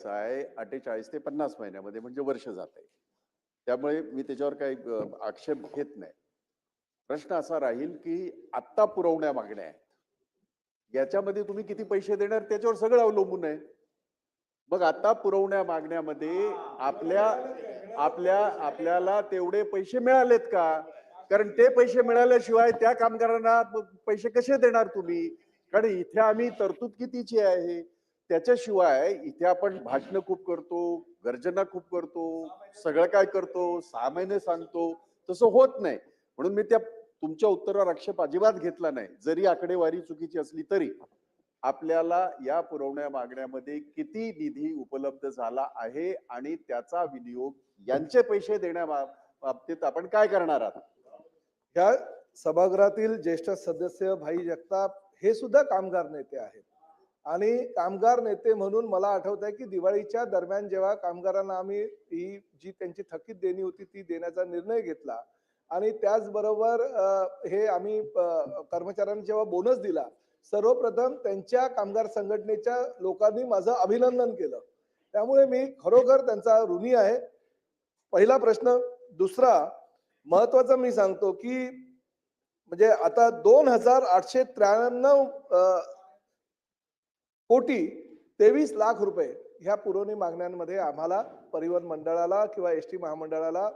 आहे 48 ते 50 महिन्यामध्ये म्हणजे वर्ष जात आहे. त्यामुळे मी त्याच्यावर काही आक्षेप घेत नाही. प्रश्न असा राहील की आत्ता पुरवण्या मागण्या आहेत. याच्यामध्ये तुम्ही किती पैसे देणार त्याच्यावर सगळं अवलंबून आहे. मग आता पुरवण्या मागण्यामध्ये आपल्या आपल्या आपल्याला तेवढे पैसे मिळालेत का? कारण ते पैसे मिळाल्याशिवाय त्या कामगारांना पैसे कसे देणार तुम्ही? कारण इथे आम्ही तरतूद कितीची आहे त्याच्याशिवाय इथे आपण भाषण खूप करतो, गर्जना खूप करतो, सगळं काय करतो, 6 महिने सांगतो, तसं होत नाही. म्हणून मी त्या तुमच्या उत्तरावर आक्षेप अजिबात घेतला नाही. जरी आकडेवारी चुकीची असली तरी आपल्याला या पुरवण्या मागण्यामध्ये किती निधी उपलब्ध झाला आहे आणि त्याचा विनियोग यांचे पैसे देण्या बाबतीत आपण काय करणार आहात? ह्या सभागृहातील ज्येष्ठ सदस्य भाई जगताप हे सुद्धा कामगार नेते आहेत आणि कामगार नेते म्हणून मला आठवत आहे की दिवाळीच्या दरम्यान जेव्हा कामगारांना आम्ही ही जी त्यांची थकीत देणी होती ती देण्याचा निर्णय घेतला आणि त्याचबरोबर हे आम्ही कर्मचाऱ्यांना जेव्हा बोनस दिला, सर्वप्रथम त्यांच्या कामगार संघटनेच्या लोकांनी माझं अभिनंदन केलं. त्यामुळे मी खरोखर त्यांचा ऋणी आहे. पहिला प्रश्न. दुसरा महत्वाचा मी सांगतो की म्हणजे आता 2893 कोटी 23 लाख रुपये ह्या पुरवणी मागण्यांमध्ये आम्हाला परिवहन मंडळाला किंवा एसटी महामंडळाला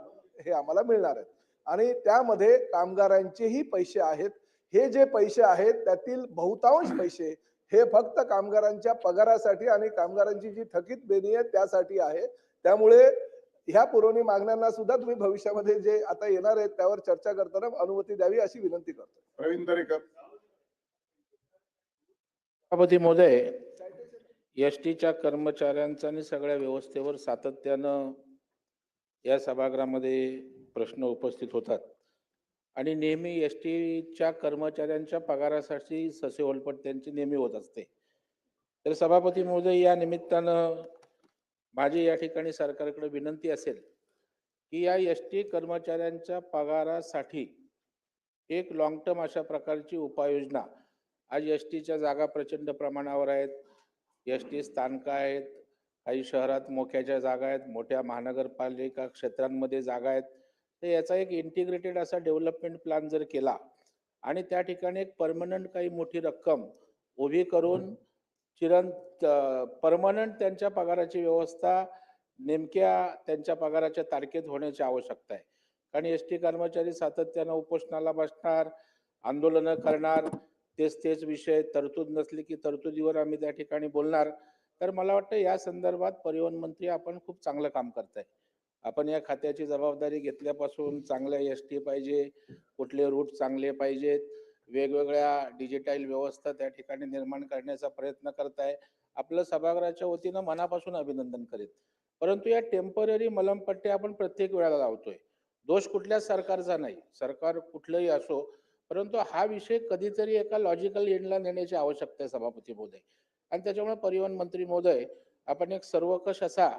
हे आम्हाला मिळणार आहेत आणि त्यामध्ये कामगारांचेही पैसे आहेत. हे जे पैसे आहेत त्यातील बहुतांश पैसे हे फक्त कामगारांच्या पगारासाठी आणि कामगारांची जी थकीत देणी आहे त्यासाठी आहे. त्यामुळे ह्या पुरवणी मागण्यांना सुद्धा तुम्ही भविष्यामध्ये जे आता येणार आहेत त्यावर चर्चा करताना अनुमती द्यावी अशी विनंती करतो. प्रवीण दरेकर. सभापती महोदय, एसटीच्या कर्मचाऱ्यांचा आणि सगळ्या व्यवस्थेवर सातत्यानं या सभागृहामध्ये प्रश्न उपस्थित होतात आणि नेहमी एसटीच्या कर्मचाऱ्यांच्या पगारासाठी ससेहोलपट त्यांची नेहमी होत असते. तर सभापती महोदय, या निमित्तानं माझी या ठिकाणी सरकारकडे विनंती असेल की या एसटी कर्मचाऱ्यांच्या पगारासाठी एक लॉंग टर्म अशा प्रकारची उपाययोजना, आज एसटीच्या जागा प्रचंड प्रमाणावर आहेत, एसटी स्थानकं आहेत, काही शहरात मोक्याच्या जागा आहेत, मोठ्या महानगरपालिका क्षेत्रांमध्ये जागा आहेत, तर याचा एक इंटिग्रेटेड असा डेव्हलपमेंट प्लॅन जर केला आणि त्या ठिकाणी एक परमनंट काही मोठी रक्कम उभी करून परमनंट त्यांच्या पगाराची व्यवस्था नेमक्या त्यांच्या पगाराच्या तारखेत होण्याची आवश्यकता आहे. कारण एसटी कर्मचारी सातत्यानं उपोषणाला बसणार, आंदोलनं करणार, तेच विषय, तरतूद नसली की तरतुदीवर आम्ही त्या ठिकाणी बोलणार. तर मला वाटतं या संदर्भात परिवहन मंत्री आपण खूप चांगलं काम करताय. आपण या खात्याची जबाबदारी घेतल्यापासून चांगल्या एसटी पाहिजे, कुठले रूट चांगले पाहिजेत, वेगवेगळ्या डिजिटल व्यवस्था त्या ठिकाणी निर्माण करण्याचा प्रयत्न करताय. आपलं सभागृहाच्या वतीनं मनापासून अभिनंदन करेल. परंतु या टेम्पररी मलमपट्टे आपण प्रत्येक वेळेला लावतोय. दोष कुठल्याच सरकारचा नाही, सरकार कुठलंही असो, परंतु हा विषय कधीतरी एका लॉजिकल एंडला नेण्याची आवश्यकता आहे सभापती महोदय. आणि त्याच्यामुळे परिवहन मंत्री महोदय, आपण एक सर्वकष असा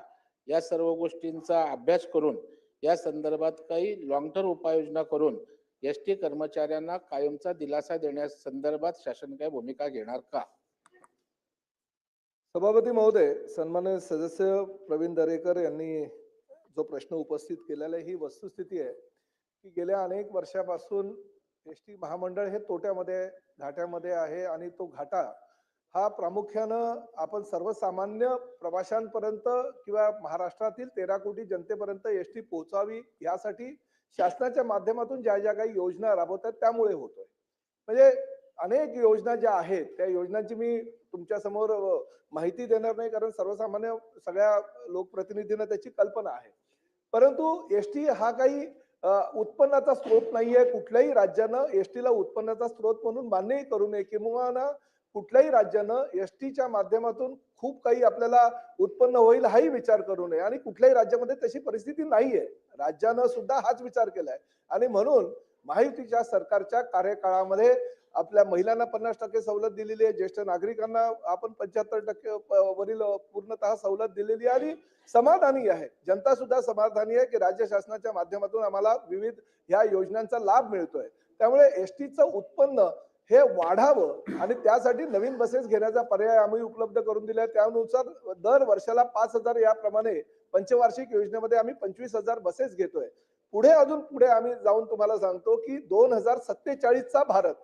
या सर्व गोष्टींचा अभ्यास करून या संदर्भात काही लॉंग टर्म उपाययोजना करून एसटी कर्मचाऱ्यांना कायमचा दिलासा देण्यास संदर्भात शासन काय भूमिका घेणार का? सभापती महोदय, सन्माननीय सदस्य प्रवीण दरेकर यांनी जो प्रश्न उपस्थित केलेला ही वस्तुस्थिती आहे की गेल्या अनेक वर्षापासून एसटी महामंडळ हे तोट्यामध्ये घाट्यामध्ये आहे आणि तो घाटा हा प्रामुख्यानं आपण सर्वसामान्य प्रवाशांपर्यंत किंवा महाराष्ट्रातील 13 कोटी जनतेपर्यंत एसटी पोहोचावी यासाठी शासनाच्या माध्यमातून ज्या ज्या काही योजना राबवतात त्यामुळे होतोय. म्हणजे अनेक योजना ज्या आहेत त्या योजनांची मी तुमच्या समोर माहिती देणार नाही कारण सर्वसामान्य सगळ्या लोकप्रतिनिधींना त्याची कल्पना आहे. परंतु एसटी हा काही उत्पन्नाचा स्रोत नाहीये. कुठल्याही राज्यानं एसटीला उत्पन्नाचा स्रोत म्हणून मान्यही करू नये किंवा कुठल्याही राज्यानं एसटीच्या माध्यमातून खूप काही आपल्याला उत्पन्न होईल हाही विचार करू नये आणि कुठल्याही राज्यामध्ये तशी परिस्थिती नाहीये. राज्यानं सुद्धा हाच विचार केलाय आणि म्हणून महायुतीच्या सरकारच्या कार्यकाळामध्ये आपल्या महिलांना 50% सवलत दिलेली आहे, ज्येष्ठ नागरिकांना आपण 75% वरील पूर्णतः सवलत दिलेली आहे आणि समाधानी आहे. जनता सुद्धा समाधानी आहे की राज्य शासनाच्या माध्यमातून आम्हाला विविध ह्या योजनांचा लाभ मिळतोय. त्यामुळे एसटीचं उत्पन्न हे वाढावं आणि त्यासाठी नवीन बसेस घेण्याचा पर्याय आम्ही उपलब्ध करून दिला. त्यानुसार दर वर्षाला 5,000 याप्रमाणे पंचवार्षिक योजनेमध्ये आम्ही 25,000 बसेस घेतोय. अजून पुढे आम्ही जाऊन तुम्हाला सांगतो की 2047चा भारत,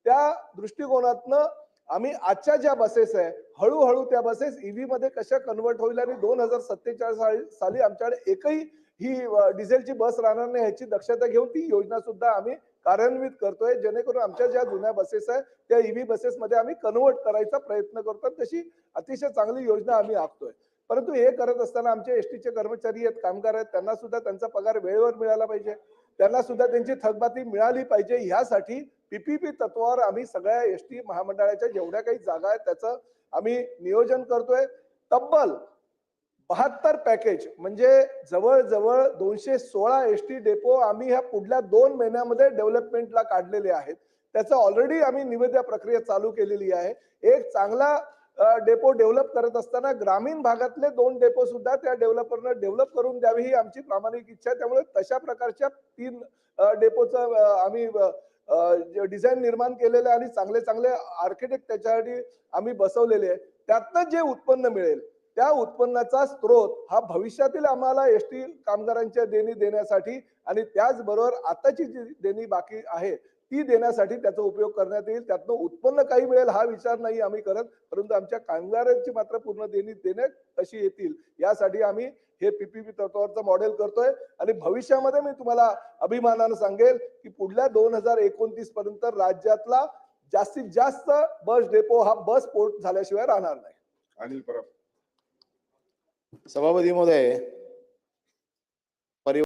त्या दृष्टिकोनातनं आम्ही आजच्या ज्या बसेस आहे हळूहळू त्या बसेस ईव्ही मध्ये कशा कन्वर्ट होईल आणि 2047 साली आमच्याकडे एकही ही डिझेलची बस राहणार नाही ह्याची दक्षता घेऊन ती योजना सुद्धा आम्ही कार्यान्वित करतोय, जेणेकरून आमच्या ज्या जुन्या बसेस आहेत त्या ईव्ही बसेस मध्ये आम्ही कन्वर्ट करायचा प्रयत्न करतो. तशी अतिशय चांगली योजना आम्ही आखतोय. परंतु हे करत असताना आमचे एसटीचे कर्मचारी आहेत, कामगार आहेत, त्यांना सुद्धा त्यांचा पगार वेळेवर मिळाला पाहिजे, त्यांना सुद्धा त्यांची थकबाकी मिळाली पाहिजे. ह्यासाठी पीपीपी तत्वावर आम्ही सगळ्या एसटी महामंडळाच्या जेवढ्या काही जागा आहेत त्याचं आम्ही नियोजन करतोय. तब्बल 72 पॅकेज म्हणजे जवळजवळ 216 एसटी डेपो आम्ही ह्या पुढल्या 2 महिन्यामध्ये डेव्हलपमेंटला काढलेले आहेत. त्याचं ऑलरेडी आम्ही निविदा प्रक्रिया चालू केलेली आहे. एक चांगला डेपो डेव्हलप करत असताना ग्रामीण भागातले 2 डेपो सुद्धा त्या डेव्हलपरनं डेव्हलप करून द्यावी ही आमची प्रामाणिक इच्छा आहे. त्यामुळे तशा प्रकारच्या 3 डेपोचं आम्ही डिझाईन निर्माण केलेलं आहे आणि चांगले चांगले आर्किटेक्ट त्याच्यासाठी आम्ही बसवलेले आहे. त्यातनं जे उत्पन्न मिळेल त्या उत्पन्नाचा स्रोत हा भविष्यातील आम्हाला एसटी कामगारांच्या देणी देण्यासाठी आणि त्याचबरोबर आताची जी देणी बाकी आहे ती देण्यासाठी त्याचा उपयोग करण्यात येईल. त्यातनं उत्पन्न काही मिळेल हा विचार नाही आम्ही करत, परंतु आमच्या कामगारांची मात्र पूर्ण देणी देण्यात कशी येतील यासाठी आम्ही हे पीपीपी तत्वावरचं मॉडेल करतोय. आणि भविष्यामध्ये मी तुम्हाला अभिमानानं सांगेल की पुढल्या 2029 पर्यंत राज्यातला जास्तीत जास्त बस डेपो हा बस पोर्ट झाल्याशिवाय राहणार नाही. अनिल परब. सभापती महोदय,